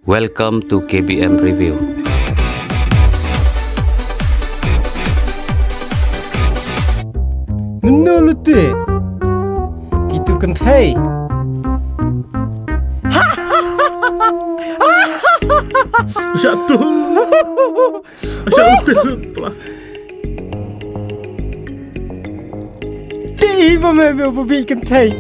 Welcome to KBM Review. Menurut gitu kan hey. Satu lah. Di ba may bikin hey.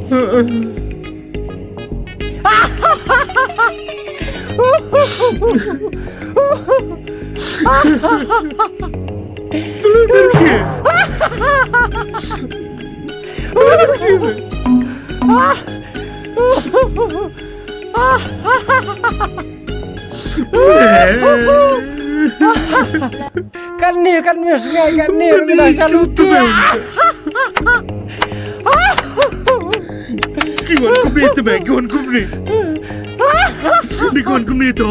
Kan ni sungai kan ni kita saluti. Gimana kau beli tu bang? Gimana kau beli? Gimana kau beli tu?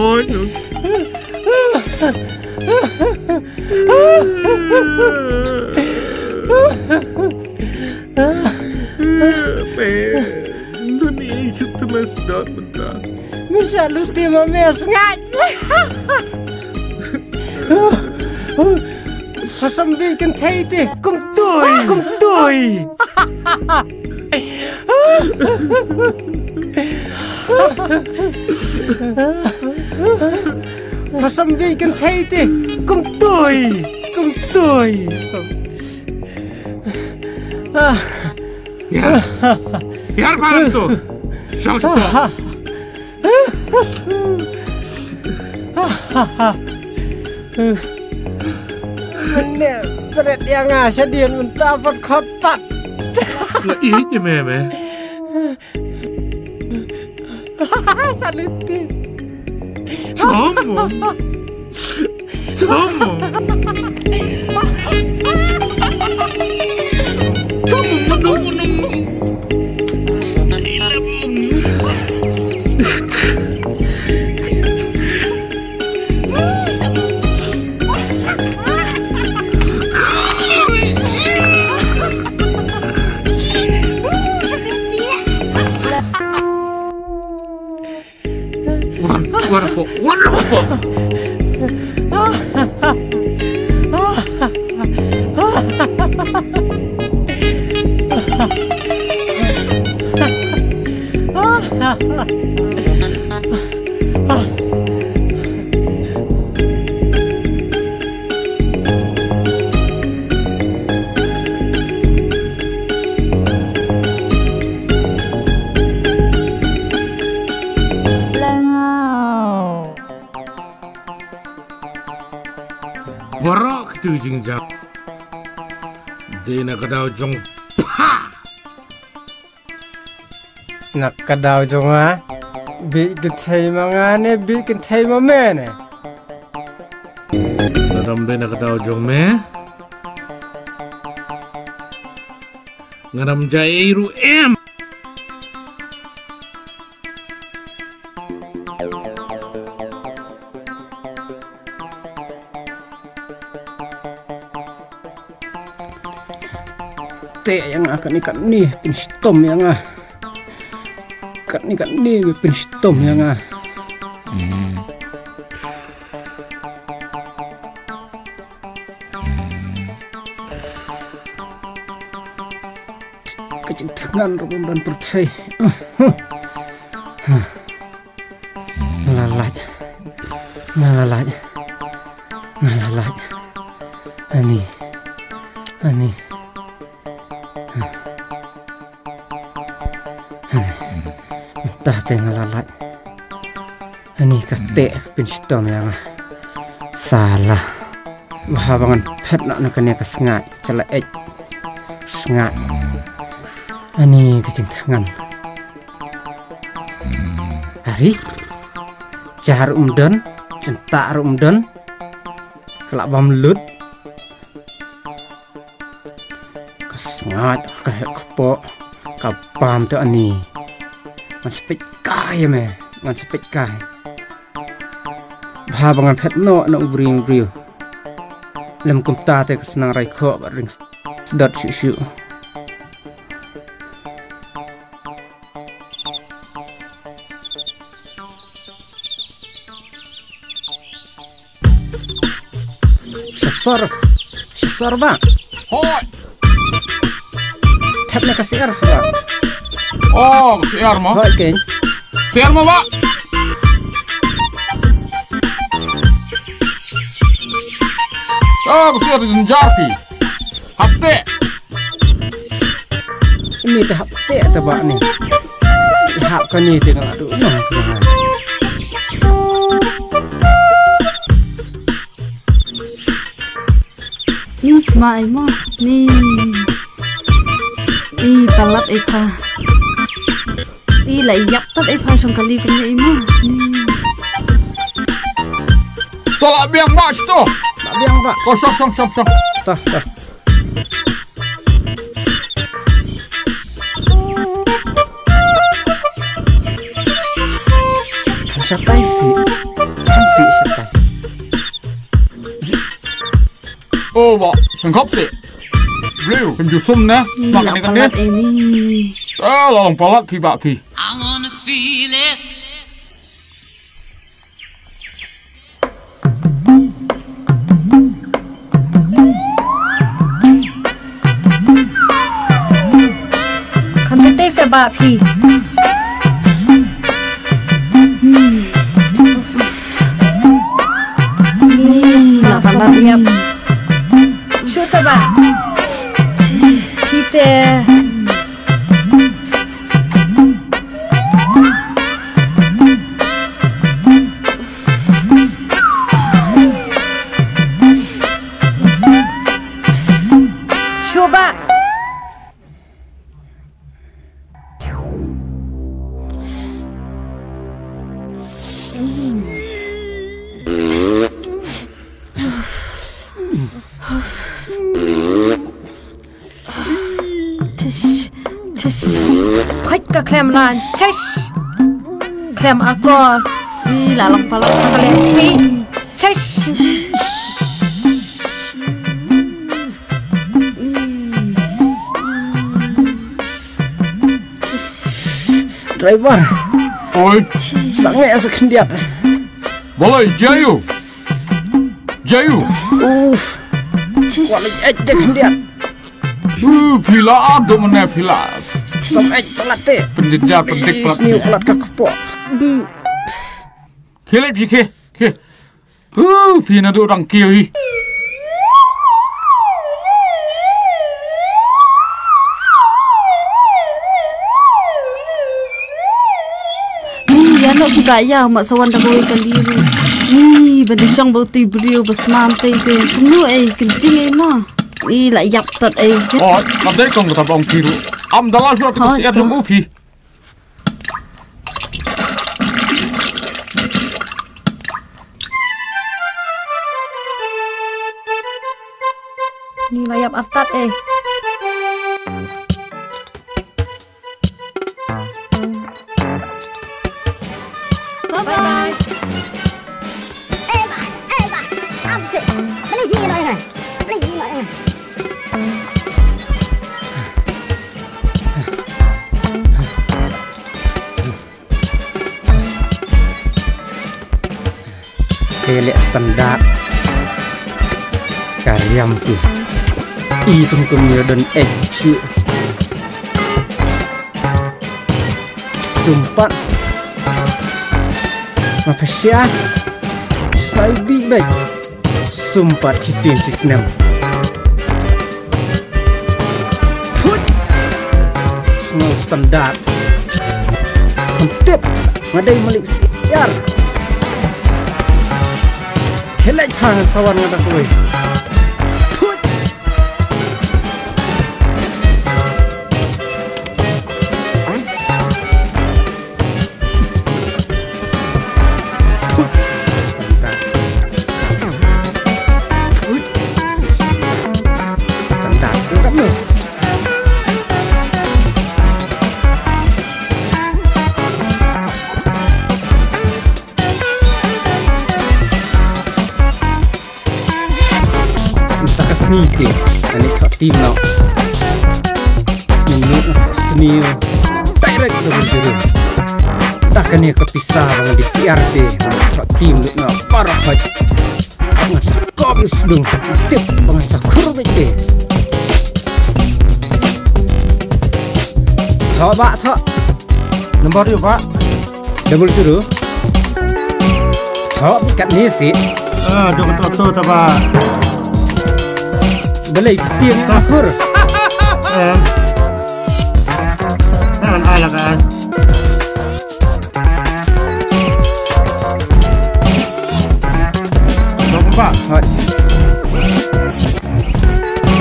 Dunia itu temas dot mentah. Saluti mami sungai. Sambil kan hey kum tui. Sambil kan hey kum tui. Biar paham tu. Syangsa. Ini berat yang asadian mentapot kopat. Nggak iya meme. Saluti. Sombong. Wonderful. Borok tu jingjang. Dia nak kadau jong pa. Nak kadau jong ah. Bikin hey mangane bikin hey mamene. Ngaram dia nak kadau jong me. Ngaram jairu em. Te yang akan ikan ni pinstom yang ikan ni pinstom yang kecintaan dan percaya ngalalat ani entah tengah lalat ini kate pinstom yang salah bahabangan pet nak kena kesengat cela sengat ini kecing tangan hari cahar umdan centak umdan kelak bamlut kesengat kayak kepok kapam tu aniมันสปิดกายแม่มันสปิดกายพาบางอันเพชรโน่อุบริงบริวเล่มกุมตาแต่ก็สนางไรเคาะริงสดชิว Sisor ba? Hoi. Tap na kasi ar sa ba? Oh, CR mo? Hoi ken. CR mo ba? Oh, CR is in Jarpi. Hapte. Ini teh hapte ta ba ni? Hap kan ni tengah aduh noh tengah. Ni smile mo. Ni palat Ep4. Ni lại dập tắt Ep4 xong kali cũng vậy mà. Ni. Tolak biang ba situ. Tak biang pak. Oh, syok. Tah. Siapa isi? Kan si siapa? Oh, ba, sengkap sih. Blue, penjusum nah. Makan ikan Palat ni. ini. Lolong palat pi bak pi. I wanna feel it. Kamu teh sebab pi. Nak palat ni. Show sebab. Kita. Coba. Khuếch cả klem lan, chesh. Klem ako. Ni lalang pala klem si. Chesh. Driver, Oi, sangat sekendiat. boleh Jayu. Uff, walaik aja kendiat. Pila ada mana pila. Sampai pelat teh. Pendik pelat. Ni pelat kakepok. Kile pi ke. Pi na do orang kiri. Ni ano kita ya mak sawan dah boleh kaliru. Ni benda syang bau ti beriu besmam ti ke. Tunggu kencing mah. Ni lại dập tật Oh, nanti kau kata bang kiri. Am dalam suatu kesiap sembuh pi. Ni layap atat Bye-bye. Ep4, apa sih? Beli gini lah. Kelek standar karyam tu itong kemudian Ep4 sumpat mapasya saibi baik sumpat cisin cisnem put semua standar kontep madai malik siar kelek hangat sawan ngata kuih put standar bukan lo sneaky and it's a team now. Ini sneaky direct dari dulu. Tak kena kepisah dengan di CRT. Team nak parah baik. Sangat kau Tius dong tip bangan sakur bete. Thọ bạ thọ. Nomor dia Pak. Double juru. Thọ kat ni si. Dong to ta Pak. Dalai tiang sakur. Kan ai lah kan. Pak. Hoi.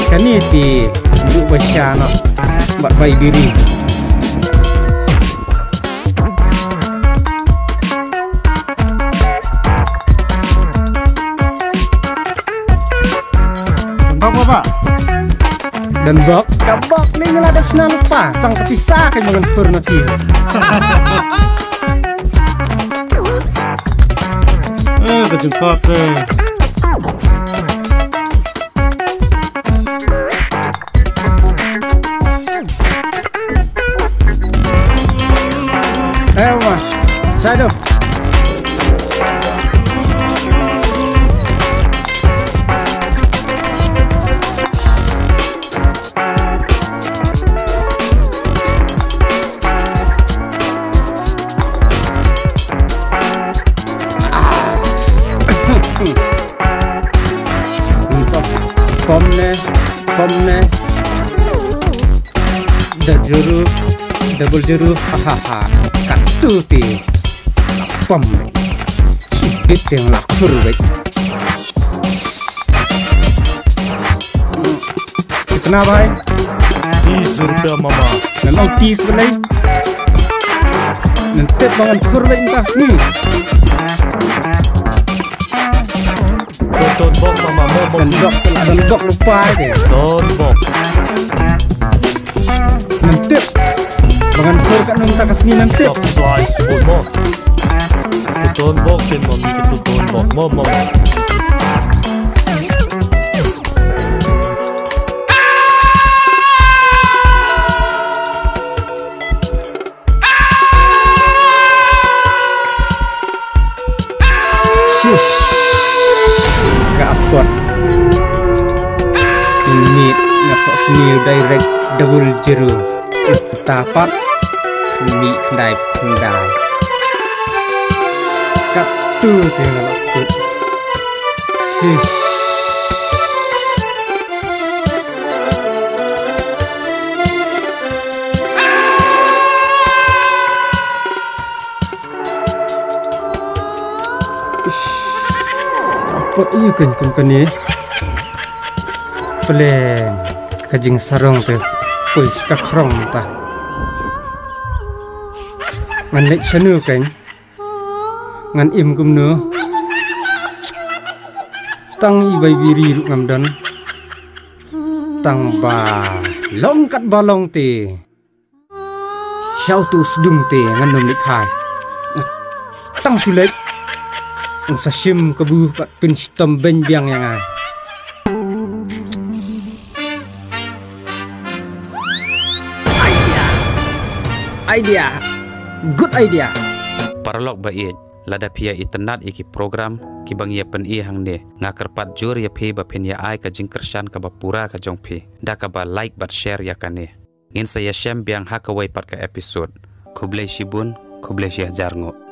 Kani ti duk basya no. Bat bai diri. Pak. Dan bok kabok ni ngeladap senang lupa. Tang kepisah kayak dengan purna pi. Kejumpa Ewa, saya tu. Komne. Double juru, hahaha. Katu ti. Pom. Cibit yang lakur baik. Kenapa hai? 30 rupiah mama. Memang tis belai. Nanti bangan kur baik entah ni. Don't bok mama mau Dan dok lupa dia. Don't bok. Nanti bangan kur kat nunta kat sini nanti. Twice mo. Don't bok tin mo itu don't bok mo. Shush. Kapot. Ini ngakak seni direct double juru. Tapat mi dai pendai. Katu tengah lakut. Shush. Kapot ikan ni. Pelan kajing sarong tu. Pui kakrong ta. Ngan lek chanu kan. Ngan im kumno. Tang i bai biri ru ngam dan. Tang ba long kat balong te. Shau tu sdung te ngan nom lik hai. Tang sulek. Sa sim kebu pat pin stom ben biang yang ai. Idea. Good idea. Paralog Baieid lada pia itenat iki program ki bang ya pen i hang ne ngakar pat jur ya phi ba pen ya ai ka jingkershan ka bapura ka jong phi da ka ba like but share ya kane ngin saya shem biang hakawai pat ka episode kublai shibun kublai syah jarngo.